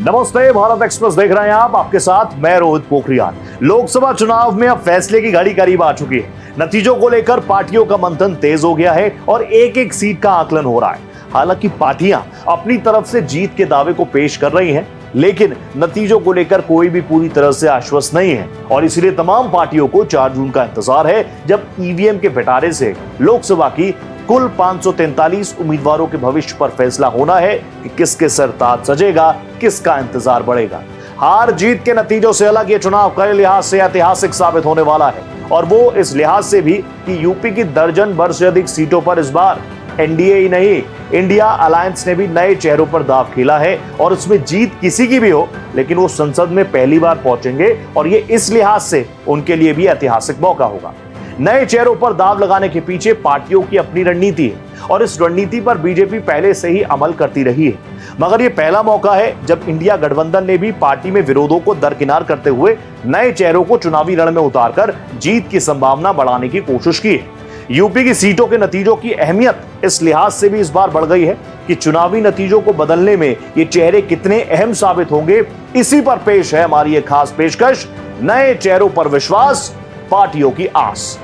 नमस्ते, भारत एक्सप्रेस देख रहे हैं आप, आपके साथ मैं रोहित पोखरियाल। लोकसभा चुनाव में अब फैसले की घड़ी करीब आ चुकी है। नतीजों को लेकर पार्टियों का मंथन तेज हो गया है और एक एक सीट का आकलन हो रहा है। हालांकि पार्टियां अपनी तरफ से जीत के दावे को पेश कर रही हैं, लेकिन नतीजों को लेकर कोई भी पूरी तरह से आश्वस्त नहीं है और इसलिए तमाम पार्टियों को 4 जून का इंतजार है, जब ईवीएम के पिटारे से लोकसभा की कुल 543 उम्मीदवारों के भविष्य पर फैसला होना है कि किसके सर ताज सजेगा, किसका इंतजार बढ़ेगा। हार जीत के नतीजों से अलग ये चुनाव कई लिहाज से ऐतिहासिक साबित होने वाला है, और वो इस लिहाज से भी कि यूपी की दर्जन भर से अधिक सीटों पर इस बार एनडीए ही नहीं, इंडिया अलायंस ने भी नए चेहरों पर दांव खेला है। और उसमें जीत किसी की भी हो, लेकिन वो संसद में पहली बार पहुंचेंगे और ये इस लिहाज से उनके लिए भी ऐतिहासिक मौका होगा। नए चेहरों पर दांव लगाने के पीछे पार्टियों की अपनी रणनीति है और इस रणनीति पर बीजेपी पहले से ही अमल करती रही है। मगर यह पहला मौका है जब इंडिया गठबंधन ने भी पार्टी में विरोधों को दरकिनार करते हुए नए चेहरों को चुनावी रण में उतारकर जीत की संभावना बढ़ाने की कोशिश की है। यूपी की सीटों के नतीजों की अहमियत इस लिहाज से भी इस बार बढ़ गई है कि चुनावी नतीजों को बदलने में ये चेहरे कितने अहम साबित होंगे। इसी पर पेश है हमारी ये खास पेशकश, नए चेहरों पर विश्वास, पार्टियों की आस।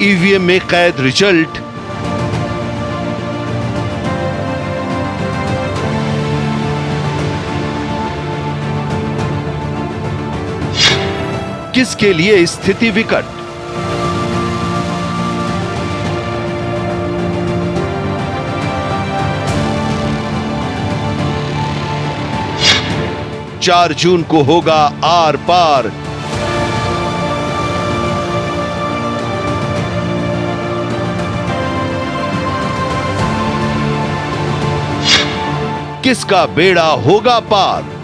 ईवीएम में कैद रिजल्ट, किसके लिए स्थिति विकट? चार जून को होगा आर पार। किसका बेड़ा होगा पार?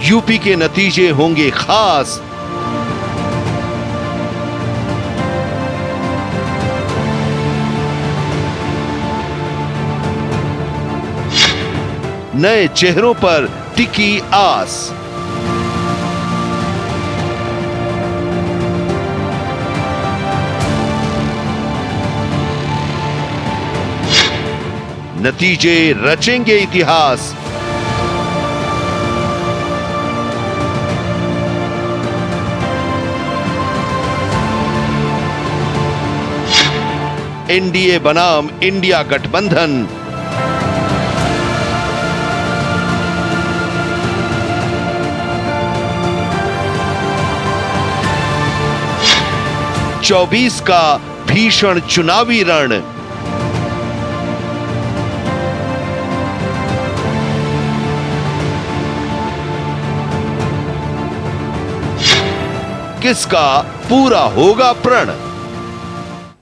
यूपी के नतीजे होंगे खास। नए चेहरों पर टिकी आस। नतीजे रचेंगे इतिहास। एनडीए बनाम इंडिया गठबंधन, चौबीस का भीषण चुनावी रण। किसका पूरा होगा प्रण?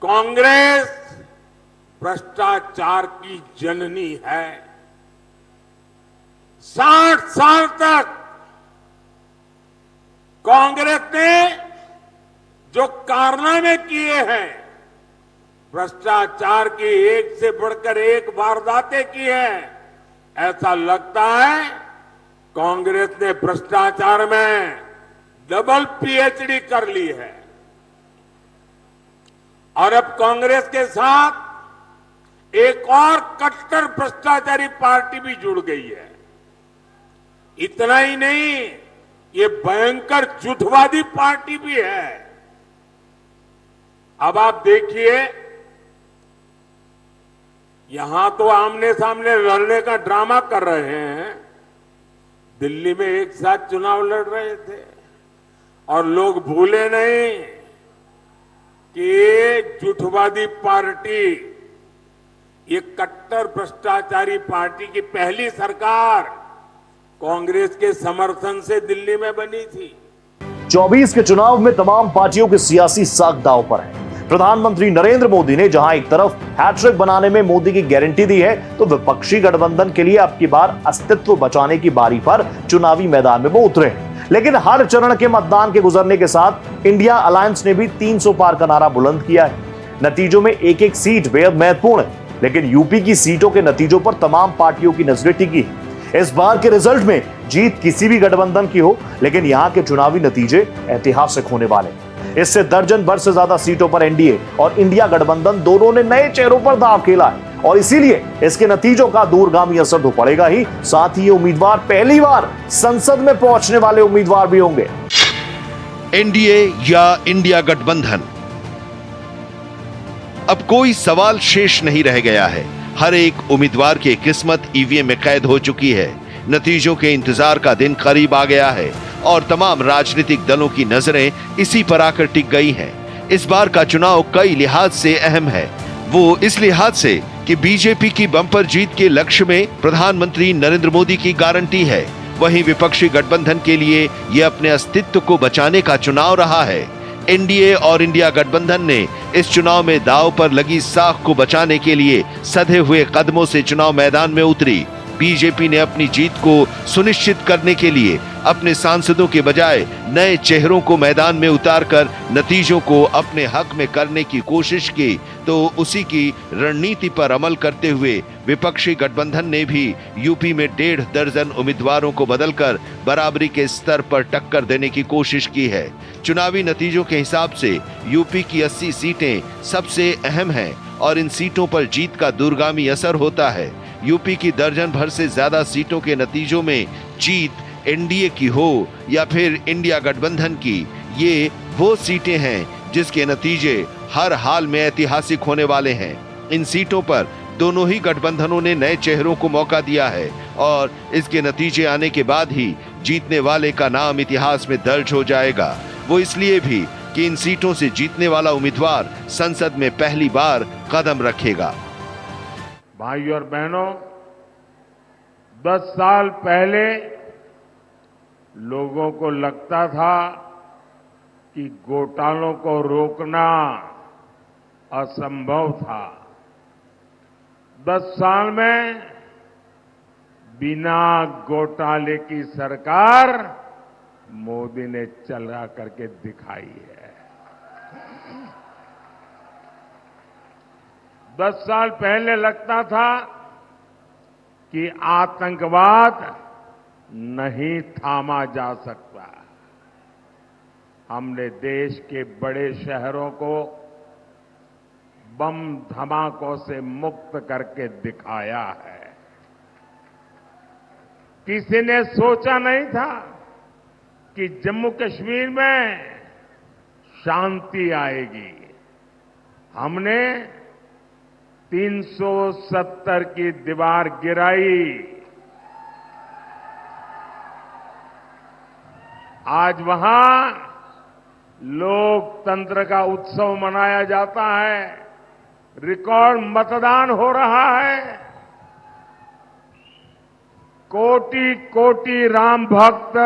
कांग्रेस भ्रष्टाचार की जननी है। 60 साल तक कांग्रेस ने जो कारनामे किए हैं, भ्रष्टाचार की एक से बढ़कर एक वारदातें की हैं, ऐसा लगता है कांग्रेस ने भ्रष्टाचार में डबल पीएचडी कर ली है। और अब कांग्रेस के साथ एक और कट्टर भ्रष्टाचारी पार्टी भी जुड़ गई है। इतना ही नहीं, ये भयंकर झूठवादी पार्टी भी है। अब आप देखिए, यहां तो आमने सामने लड़ने का ड्रामा कर रहे हैं, दिल्ली में एक साथ चुनाव लड़ रहे थे और लोग भूले नहीं कि ये झूठवादी पार्टी, ये कट्टर भ्रष्टाचारी पार्टी की पहली सरकार कांग्रेस के समर्थन से दिल्ली में बनी थी। 24 के चुनाव में तमाम पार्टियों के सियासी साख दांव पर है। प्रधानमंत्री नरेंद्र मोदी ने जहां एक तरफ हैट्रिक बनाने में मोदी की गारंटी दी है, तो विपक्षी गठबंधन के लिए अब की बार अस्तित्व बचाने की बारी पर चुनावी मैदान में वो उतरे हैं। लेकिन हर चरण के मतदान के गुजरने के साथ इंडिया अलायंस ने भी 300 पार का नारा बुलंद किया है। नतीजों में एक एक सीट बेहद महत्वपूर्ण है, लेकिन यूपी की सीटों के नतीजों पर तमाम पार्टियों की नजरें टिकी है। इस बार के रिजल्ट में जीत किसी भी गठबंधन की हो, लेकिन यहां के चुनावी नतीजे ऐतिहासिक होने वाले। इससे दर्जन भर से ज्यादा सीटों पर एनडीए और इंडिया गठबंधन दोनों ने नए चेहरों पर दांव खेला है और इसीलिए इसके नतीजों का दूरगामी असर तो पड़ेगा ही, साथ ही ये उम्मीदवार पहली बार संसद में पहुंचने वाले उम्मीदवार भी होंगे। एनडीए या इंडिया गठबंधन, अब कोई सवाल शेष नहीं रह गया है। हर एक उम्मीदवार की किस्मत ईवीएम में कैद हो चुकी है। नतीजों के इंतजार का दिन करीब आ गया है और तमाम राजनीतिक दलों की नजरें इसी पर आकर टिक गई हैं। इस बार का चुनाव कई लिहाज से अहम है। वो इस लिहाज से कि बीजेपी की बम्पर जीत के लक्ष्य में प्रधानमंत्री नरेंद्र मोदी की गारंटी है। वहीं विपक्षी गठबंधन के लिए यह अपने अस्तित्व को बचाने का चुनाव रहा है। एनडीए और इंडिया गठबंधन ने इस चुनाव में दांव पर लगी साख को बचाने के लिए सधे हुए कदमों से चुनाव मैदान में उतरी। बीजेपी ने अपनी जीत को सुनिश्चित करने के लिए अपने सांसदों के बजाय नए चेहरों को मैदान में उतारकर नतीजों को अपने हक में करने की कोशिश की, तो उसी की रणनीति पर अमल करते हुए विपक्षी गठबंधन ने भी यूपी में 1.5 दर्जन उम्मीदवारों को बदलकर बराबरी के स्तर पर टक्कर देने की कोशिश की है। चुनावी नतीजों के हिसाब से यूपी की 80 सीटें सबसे अहम हैं और इन सीटों पर जीत का दूरगामी असर होता है। यूपी की दर्जन भर से ज्यादा सीटों के नतीजों में जीत एनडीए की हो या फिर इंडिया गठबंधन की, ये वो सीटें हैं जिसके नतीजे हर हाल में ऐतिहासिक होने वाले हैं। इन सीटों पर दोनों ही गठबंधनों ने नए चेहरों को मौका दिया है और इसके नतीजे आने के बाद ही जीतने वाले का नाम इतिहास में दर्ज हो जाएगा। वो इसलिए भी कि इन सीटों से जीतने वाला उम्मीदवार संसद में पहली बार कदम रखेगा। भाइयों और बहनों, 10 साल पहले लोगों को लगता था कि घोटालों को रोकना असंभव था। 10 साल में बिना घोटाले की सरकार मोदी ने चला करके दिखाई है। 10 साल पहले लगता था कि आतंकवाद नहीं थामा जा सकता। हमने देश के बड़े शहरों को बम धमाकों से मुक्त करके दिखाया है। किसी ने सोचा नहीं था कि जम्मू कश्मीर में शांति आएगी। हमने 370 की दीवार गिराई। आज वहां लोकतंत्र का उत्सव मनाया जाता है। रिकॉर्ड मतदान हो रहा है। कोटि कोटि राम भक्त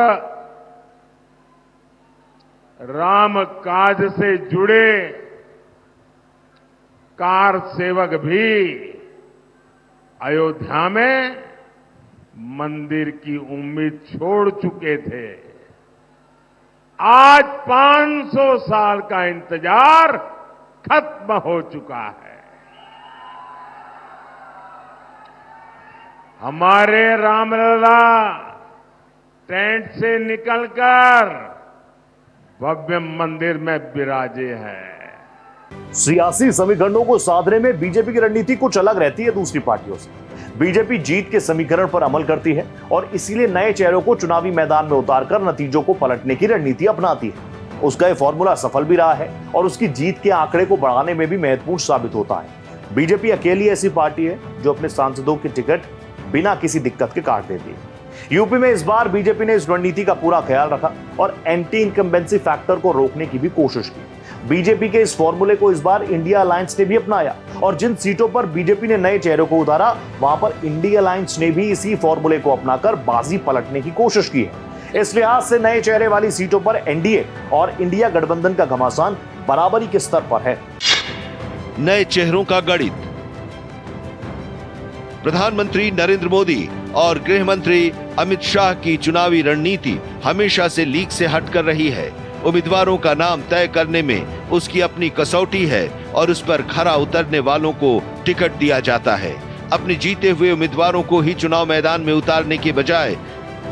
राम काज से जुड़े कार सेवक भी अयोध्या में मंदिर की उम्मीद छोड़ चुके थे। आज 500 साल का इंतजार खत्म हो चुका है। हमारे रामलला टेंट से निकलकर भव्य मंदिर में विराजे हैं। सियासी समीकरणों को साधने में बीजेपी की रणनीति कुछ अलग रहती है दूसरी पार्टियों से। बीजेपी जीत के समीकरण पर अमल करती है और इसीलिए नए चेहरों को चुनावी मैदान में उतारकर नतीजों को पलटने की रणनीति अपनाती है। उसका यह फॉर्मूला सफल भी रहा है और उसकी जीत के आंकड़े को बढ़ाने में भी महत्वपूर्ण साबित होता है। बीजेपी अकेली ऐसी पार्टी है जो अपने सांसदों की टिकट बिना किसी दिक्कत के काट देती है। यूपी में इस बार बीजेपी ने इस रणनीति का पूरा ख्याल रखा और एंटी इनकम्बेंसी फैक्टर को रोकने की भी कोशिश की। बीजेपी के इस फॉर्मूले को इस बार इंडिया अलायंस ने भी अपनाया और जिन सीटों पर बीजेपी ने नए चेहरों को उतारा वहां पर इंडिया अलायंस ने भी इसी फॉर्मूले को अपनाकर बाजी पलटने की कोशिश की है। इस लिहाज से नए चेहरे वाली सीटों पर एनडीए और इंडिया गठबंधन का घमासान बराबरी के स्तर पर है। नए चेहरों का गणित। प्रधानमंत्री नरेंद्र मोदी और गृह मंत्री अमित शाह की चुनावी रणनीति हमेशा से लीक से हटकर रही है। उम्मीदवारों का नाम तय करने में उसकी अपनी कसौटी है और उस पर खरा उतरने वालों को टिकट दिया जाता है। अपने जीते हुए उम्मीदवारों को ही चुनाव मैदान में उतारने के बजाय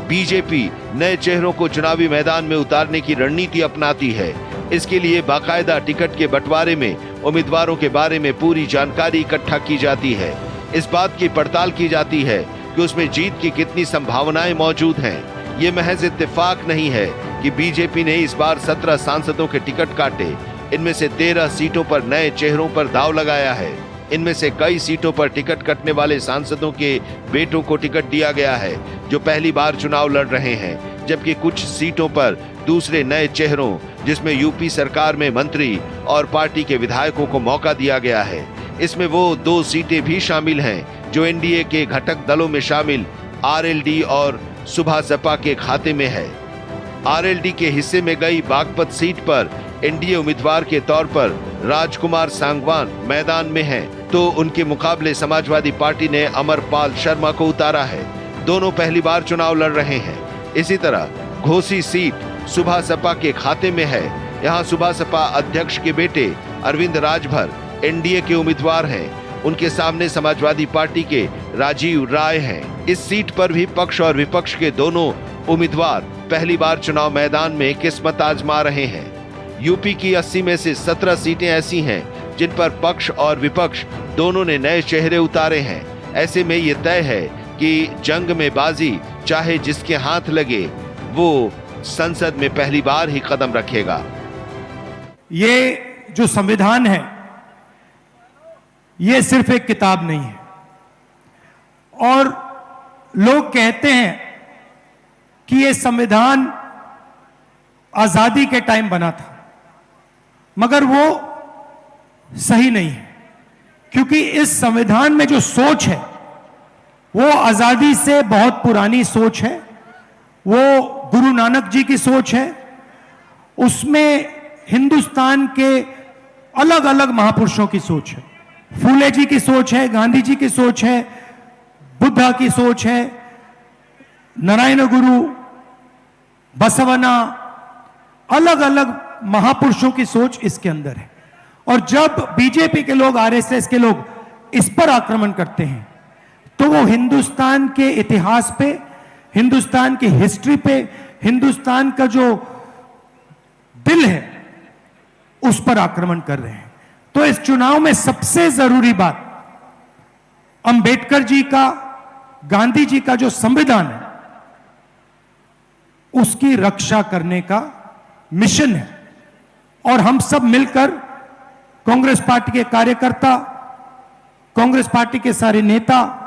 बीजेपी नए चेहरों को चुनावी मैदान में उतारने की रणनीति अपनाती है। इसके लिए बाकायदा टिकट के बंटवारे में उम्मीदवारों के बारे में पूरी जानकारी इकट्ठा की जाती है। इस बात की पड़ताल की जाती है कि उसमें जीत की कितनी संभावनाएं मौजूद हैं। ये महज इत्तेफाक नहीं है कि बीजेपी ने इस बार 17 सांसदों के टिकट काटे। इनमें से 13 सीटों पर नए चेहरों पर दांव लगाया है। इनमें से कई सीटों पर टिकट कटने वाले सांसदों के बेटों को टिकट दिया गया है जो पहली बार चुनाव लड़ रहे हैं, जबकि कुछ सीटों पर दूसरे नए चेहरों जिसमें यूपी सरकार में मंत्री और पार्टी के विधायकों को मौका दिया गया है। इसमें वो 2 सीटें भी शामिल हैं जो एनडीए के घटक दलों में शामिल आरएलडी और सुभा सपा के खाते में है। आरएलडी के हिस्से में गई बागपत सीट पर एनडीए उम्मीदवार के तौर पर राजकुमार सांगवान मैदान में हैं, तो उनके मुकाबले समाजवादी पार्टी ने अमरपाल शर्मा को उतारा है। दोनों पहली बार चुनाव लड़ रहे हैं। इसी तरह घोसी सीट सुभा सपा के खाते में है। यहाँ सुभा सपा अध्यक्ष के बेटे अरविंद राजभर एनडीए के उम्मीदवार हैं। उनके सामने समाजवादी पार्टी के राजीव राय हैं। इस सीट पर भी पक्ष और विपक्ष के दोनों उम्मीदवार पहली बार चुनाव मैदान में किस्मत आजमा रहे हैं। यूपी की 80 में से 17 सीटें ऐसी हैं जिन पर पक्ष और विपक्ष दोनों ने नए चेहरे उतारे हैं। ऐसे में ये तय है कि जंग में बाजी चाहे जिसके हाथ लगे वो संसद में पहली बार ही कदम रखेगा। ये जो संविधान है ये सिर्फ एक किताब नहीं है। और लोग कहते हैं कि ये संविधान आजादी के टाइम बना था, मगर वो सही नहीं है, क्योंकि इस संविधान में जो सोच है वो आजादी से बहुत पुरानी सोच है। वो गुरु नानक जी की सोच है। उसमें हिंदुस्तान के अलग अलग महापुरुषों की सोच है। फूले जी की सोच है, गांधी जी की सोच है, बुद्धा की सोच है, नारायण गुरु, बसवना, अलग अलग महापुरुषों की सोच इसके अंदर है। और जब बीजेपी के लोग, आरएसएस के लोग इस पर आक्रमण करते हैं तो वो हिंदुस्तान के इतिहास पे, हिंदुस्तान की हिस्ट्री पे, हिंदुस्तान का जो दिल है उस पर आक्रमण कर रहे हैं। तो इस चुनाव में सबसे जरूरी बात अंबेडकर जी का, गांधी जी का जो संविधान है उसकी रक्षा करने का मिशन है। और हम सब मिलकर, कांग्रेस पार्टी के कार्यकर्ता, कांग्रेस पार्टी के सारे नेता,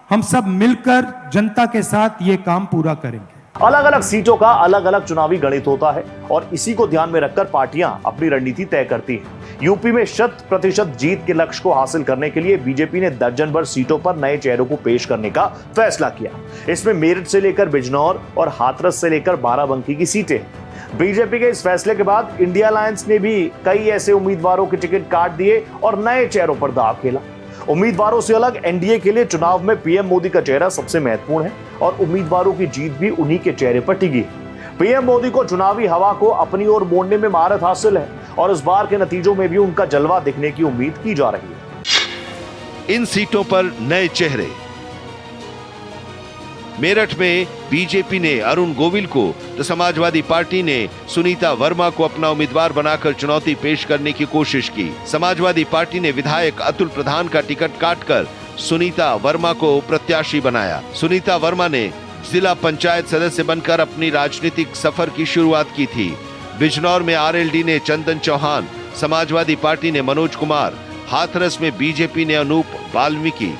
हम सब मिलकर जनता के साथ ये काम पूरा करेंगे। अलग अलग सीटों का अलग अलग चुनावी गणित होता है और इसी को ध्यान में रखकर पार्टियां अपनी रणनीति तय करती हैं। यूपी में 100% जीत के लक्ष्य को हासिल करने के लिए बीजेपी ने दर्जन भर सीटों पर नए चेहरों को पेश करने का फैसला किया। इसमें मेरठ से लेकर बिजनौर और हाथरस से लेकर बाराबंकी की सीटें। बीजेपी के इस फैसले के बाद इंडिया अलायंस ने भी कई ऐसे उम्मीदवारों के टिकट काट दिए और नए चेहरों पर दांव खेला। उम्मीदवारों से अलग एनडीए के लिए चुनाव में पीएम मोदी का चेहरा सबसे महत्वपूर्ण है और उम्मीदवारों की जीत भी उन्हीं के चेहरे पर टिकी है। पीएम मोदी को चुनावी हवा को अपनी ओर मोड़ने में महारत हासिल है और इस बार के नतीजों में भी उनका जलवा दिखने की उम्मीद की जा रही है। इन सीटों पर नए चेहरे। मेरठ में बीजेपी ने अरुण गोविल को तो समाजवादी पार्टी ने सुनीता वर्मा को अपना उम्मीदवार बनाकर चुनौती पेश करने की कोशिश की। समाजवादी पार्टी ने विधायक अतुल प्रधान का टिकट काटकर सुनीता वर्मा को प्रत्याशी बनाया। सुनीता वर्मा ने जिला पंचायत सदस्य बनकर अपनी राजनीतिक सफर की शुरुआत की थी। बिजनौर में आरएलडी ने चंदन चौहान, समाजवादी पार्टी ने मनोज कुमार, हाथरस में बीजेपी ने अनूप वाल्मीकि,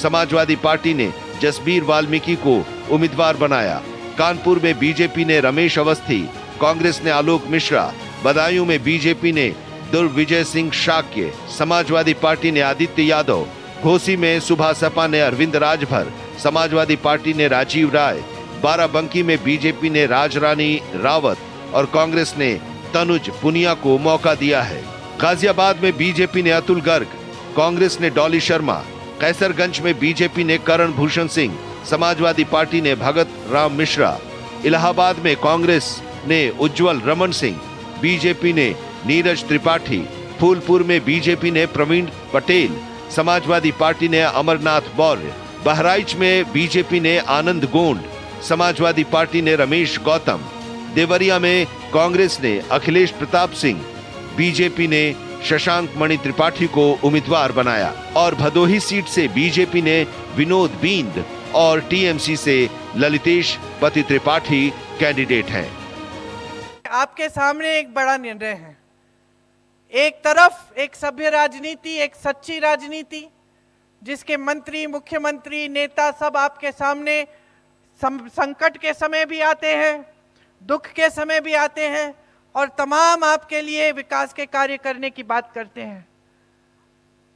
समाजवादी पार्टी ने जसबीर वाल्मीकि को उम्मीदवार बनाया। कानपुर में बीजेपी ने रमेश अवस्थी, कांग्रेस ने आलोक मिश्रा, बदायूं में बीजेपी ने दुर्विजय सिंह शाक्य, समाजवादी पार्टी ने आदित्य यादव, घोसी में सुभा सपा ने अरविंद राजभर, समाजवादी पार्टी ने राजीव राय, बाराबंकी में बीजेपी ने राजरानी रावत और कांग्रेस ने तनुज पुनिया को मौका दिया है। गाजियाबाद में बीजेपी ने अतुल गर्ग, कांग्रेस ने डॉली शर्मा, कैसरगंज में बीजेपी ने करण भूषण सिंह, समाजवादी पार्टी ने भगत राम मिश्रा, इलाहाबाद में कांग्रेस ने उज्जवल रमन सिंह, बीजेपी ने नीरज त्रिपाठी, फूलपुर में बीजेपी ने प्रवीण पटेल, समाजवादी पार्टी ने अमरनाथ मौर्य, बहराइच में बीजेपी ने आनंद गोंड, समाजवादी पार्टी ने रमेश गौतम, देवरिया में कांग्रेस ने अखिलेश प्रताप सिंह, बीजेपी ने शशांक मणि त्रिपाठी को उम्मीदवार बनाया और भदोही सीट से बीजेपी ने विनोद बिंद और टीएमसी से ललितेश पति त्रिपाठी कैंडिडेट हैं। आपके सामने एक बड़ा निर्णय है। एक तरफ एक सभ्य राजनीति, एक सच्ची राजनीति, जिसके मंत्री, मुख्यमंत्री, नेता सब आपके सामने संकट के समय भी आते हैं, दुख के समय भी आते हैं और तमाम आपके लिए विकास के कार्य करने की बात करते हैं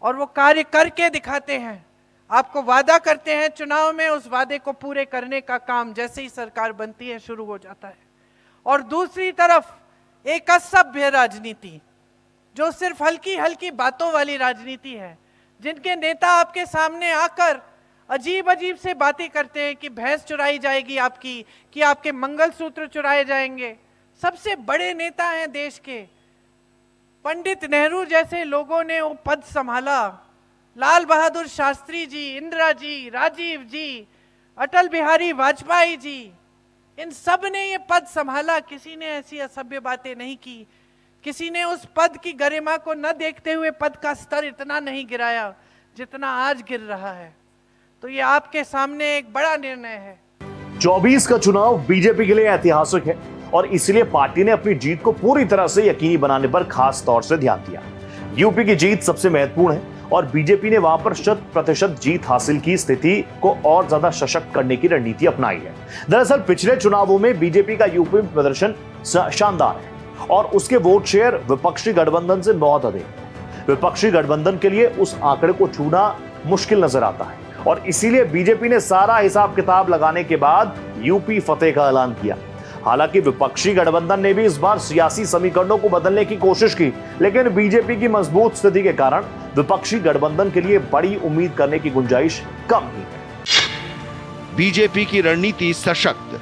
और वो कार्य करके दिखाते हैं। आपको वादा करते हैं, चुनाव में उस वादे को पूरे करने का काम जैसे ही सरकार बनती है शुरू हो जाता है। और दूसरी तरफ एक असभ्य राजनीति, जो सिर्फ हल्की हल्की बातों वाली राजनीति है, जिनके नेता आपके सामने आकर अजीब अजीब से बातें करते हैं कि भैंस चुराई जाएगी आपकी, कि आपके मंगलसूत्र चुराए जाएंगे। सबसे बड़े नेता हैं देश के, पंडित नेहरू जैसे लोगों ने वो पद संभाला, लाल बहादुर शास्त्री जी, इंदिरा जी, राजीव जी, अटल बिहारी वाजपेयी जी, इन सब ने ये पद संभाला। किसी ने ऐसी असभ्य बातें नहीं की, किसी ने उस पद की गरिमा को न देखते हुए पद का स्तर इतना नहीं गिराया जितना आज गिर रहा है। तो ये आपके सामने एक बड़ा निर्णय है। 24 का चुनाव बीजेपी के लिए ऐतिहासिक है और इसलिए पार्टी ने अपनी जीत को पूरी तरह से यकीनी बनाने पर खास तौर से ध्यान दिया। यूपी की जीत सबसे महत्वपूर्ण है और बीजेपी ने वहां पर 100% जीत हासिल की स्थिति को और ज्यादा सशक्त करने की रणनीति अपनाई है। दरअसल पिछले चुनावों में बीजेपी का यूपी में प्रदर्शन शानदार है और उसके वोट शेयर विपक्षी गठबंधन से बहुत अधिक। विपक्षी गठबंधन के लिए उस आंकड़े को छूना मुश्किल नजर आता है और इसीलिए बीजेपी ने सारा हिसाब किताब लगाने के बाद यूपी फतेह का ऐलान किया। हालांकि विपक्षी गठबंधन ने भी इस बार सियासी समीकरणों को बदलने की कोशिश की, लेकिन बीजेपी की मजबूत स्थिति के कारण विपक्षी गठबंधन के लिए बड़ी उम्मीद करने की गुंजाइश कम ही है। बीजेपी की रणनीति सशक्त।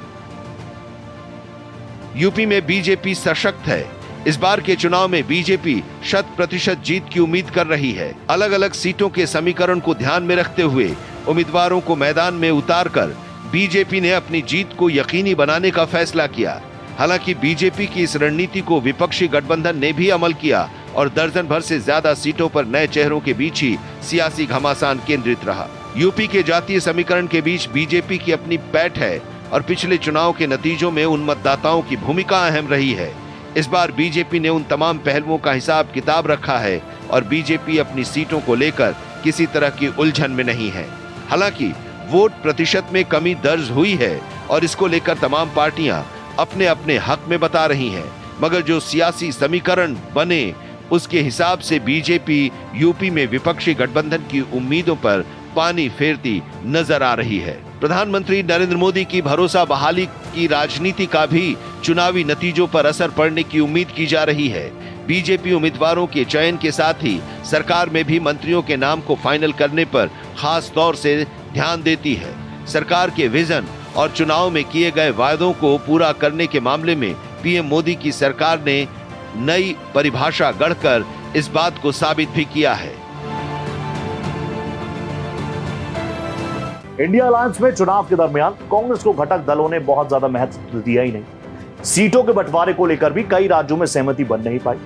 यूपी में बीजेपी सशक्त है। इस बार के चुनाव में बीजेपी 100% जीत की उम्मीद कर रही है। अलग अलग सीटों के समीकरण को ध्यान में रखते हुए उम्मीदवारों को मैदान में उतारकर बीजेपी ने अपनी जीत को यकीनी बनाने का फैसला किया। हालांकि बीजेपी की इस रणनीति को विपक्षी गठबंधन ने भी अमल किया और दर्जन भर से ज्यादा सीटों पर नए चेहरों के बीच ही सियासी घमासान केंद्रित रहा। यूपी के जातीय समीकरण के बीच बीजेपी की अपनी पैठ है और पिछले चुनाव के नतीजों में उन मतदाताओं की भूमिका अहम रही है। इस बार बीजेपी ने उन तमाम पहलुओं का हिसाब किताब रखा है और बीजेपी अपनी सीटों को लेकर किसी तरह की उलझन में नहीं है। हालांकि वोट प्रतिशत में कमी दर्ज हुई है और इसको लेकर तमाम पार्टियां अपने अपने हक में बता रही हैं, मगर जो सियासी समीकरण बने उसके हिसाब से बीजेपी यूपी में विपक्षी गठबंधन की उम्मीदों पर पानी फेरती नजर आ रही है। प्रधानमंत्री नरेंद्र मोदी की भरोसा बहाली की राजनीति का भी चुनावी नतीजों पर असर पड़ने की उम्मीद की जा रही है। बीजेपी उम्मीदवारों के चयन के साथ ही सरकार में भी मंत्रियों के नाम को फाइनल करने पर खास तौर से ध्यान देती है। सरकार के विजन और चुनाव में किए गए वायदों को पूरा करने के मामले में पीएम मोदी की सरकार ने नई परिभाषा गढ़कर इस बात को साबित भी किया है। इंडिया अलायंस में चुनाव के दरमियान कांग्रेस को घटक दलों ने बहुत ज्यादा महत्व दिया ही नहीं। सीटों के बंटवारे को लेकर भी कई राज्यों में सहमति बन नहीं पाई।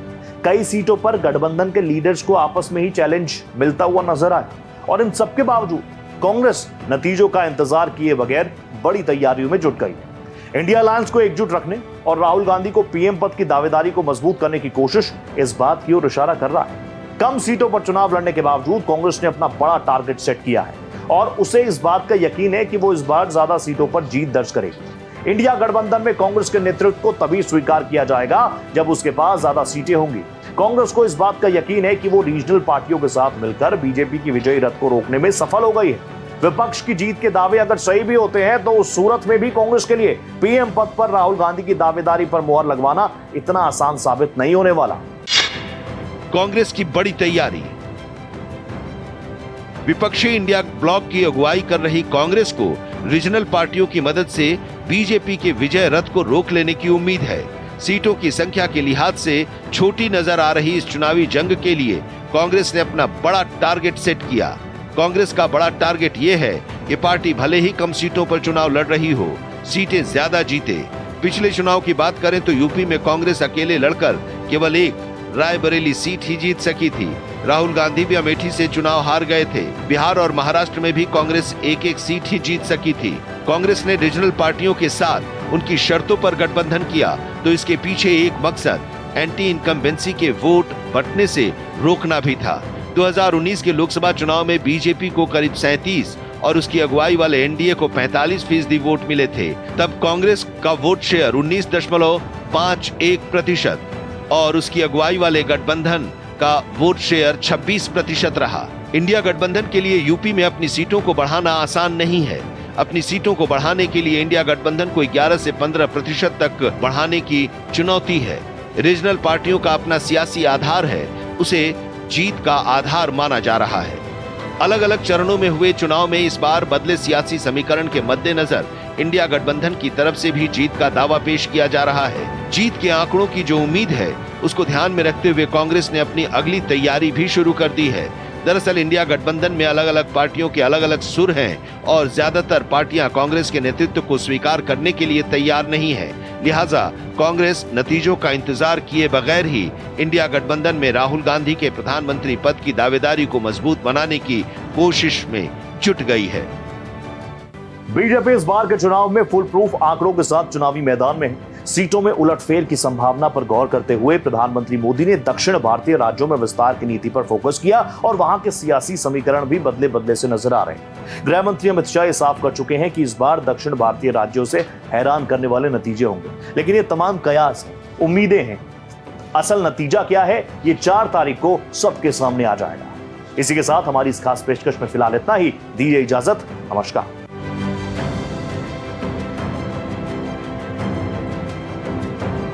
कई सीटों पर गठबंधन के लीडर्स को आपस में ही चैलेंज मिलता हुआ नजर आया और इन सबके बावजूद कांग्रेस नतीजों का इंतजार किए बगैर बड़ी तैयारियों में जुट गई है। इंडिया अलायंस को एकजुट रखने और राहुल गांधी को पीएम पद की दावेदारी को मजबूत करने की कोशिश इस बात की ओर इशारा कर रहा है। कम सीटों पर चुनाव लड़ने के बावजूद कांग्रेस ने अपना बड़ा टारगेट सेट किया है और उसे इस बात का यकीन है कि वो इस बार ज्यादा सीटों पर जीत दर्ज करेगी। इंडिया गठबंधन में कांग्रेस के नेतृत्व को तभी स्वीकार किया जाएगा जब उसके पास ज्यादा सीटें होंगी। कांग्रेस को इस बात का यकीन है कि वो रीजनल पार्टियों के साथ मिलकर बीजेपी की विजयी रथ को रोकने में सफल हो गई है। विपक्ष की जीत के दावे अगर सही भी होते हैं तो उस सूरत में भी कांग्रेस के लिए पीएम पद पर राहुल गांधी की दावेदारी पर मुहर लगवाना इतना आसान साबित नहीं होने वाला। कांग्रेस की बड़ी तैयारी। विपक्षी इंडिया ब्लॉक की अगुवाई कर रही कांग्रेस को रीजनल पार्टियों की मदद से बीजेपी के विजय रथ को रोक लेने की उम्मीद है। सीटों की संख्या के लिहाज से छोटी नजर आ रही इस चुनावी जंग के लिए कांग्रेस ने अपना बड़ा टारगेट सेट किया। कांग्रेस का बड़ा टारगेट यह है कि पार्टी भले ही कम सीटों पर चुनाव लड़ रही हो, सीटें ज्यादा जीते। पिछले चुनाव की बात करें तो यूपी में कांग्रेस अकेले लड़कर केवल एक रायबरेली सीट ही जीत सकी थी। राहुल गांधी भी अमेठी से चुनाव हार गए थे। बिहार और महाराष्ट्र में भी कांग्रेस एक एक सीट ही जीत सकी थी। कांग्रेस ने रीजनल पार्टियों के साथ उनकी शर्तों पर गठबंधन किया तो इसके पीछे एक मकसद एंटी इनकम्बेंसी के वोट बंटने से रोकना भी था। 2019 के लोकसभा चुनाव में बीजेपी को करीब 37 और उसकी अगुवाई वाले एनडीए को 45% वोट मिले थे। तब कांग्रेस का वोट शेयर 19.51% और उसकी अगुवाई वाले गठबंधन का वोट शेयर 26% रहा। इंडिया गठबंधन के लिए यूपी में अपनी सीटों को बढ़ाना आसान नहीं है। अपनी सीटों को बढ़ाने के लिए इंडिया गठबंधन को 11 से 15% तक बढ़ाने की चुनौती है। रीजनल पार्टियों का अपना सियासी आधार है, उसे जीत का आधार माना जा रहा है। अलग अलग चरणों में हुए चुनाव में इस बार बदले सियासी समीकरण के मद्देनजर इंडिया गठबंधन की तरफ से भी जीत का दावा पेश किया जा रहा है। जीत के आंकड़ों की जो उम्मीद है उसको ध्यान में रखते हुए कांग्रेस ने अपनी अगली तैयारी भी शुरू कर दी है। दरअसल इंडिया गठबंधन में अलग अलग पार्टियों के अलग अलग सुर हैं और ज्यादातर पार्टियां कांग्रेस के नेतृत्व को स्वीकार करने के लिए तैयार नहीं है। लिहाजा कांग्रेस नतीजों का इंतजार किए बगैर ही इंडिया गठबंधन में राहुल गांधी के प्रधानमंत्री पद की दावेदारी को मजबूत बनाने की कोशिश में जुट गई है। बीजेपी इस बार के चुनाव में फुल प्रूफ आंकड़ों के साथ चुनावी मैदान में है। सीटों में उलटफेर की संभावना पर गौर करते हुए प्रधानमंत्री मोदी ने दक्षिण भारतीय राज्यों में विस्तार की नीति पर फोकस किया और वहां के सियासी समीकरण भी बदले बदले से नजर आ रहे हैं। गृह मंत्री अमित शाह साफ कर चुके हैं कि इस बार दक्षिण भारतीय राज्यों से हैरान करने वाले नतीजे होंगे, लेकिन ये तमाम कयास हैं, उम्मीदें हैं। असल नतीजा क्या है ये 4 तारीख को सबके सामने आ जाएगा। इसी के साथ हमारी इस खास पेशकश में फिलहाल इतना ही। दीजिए इजाजत, नमस्कार।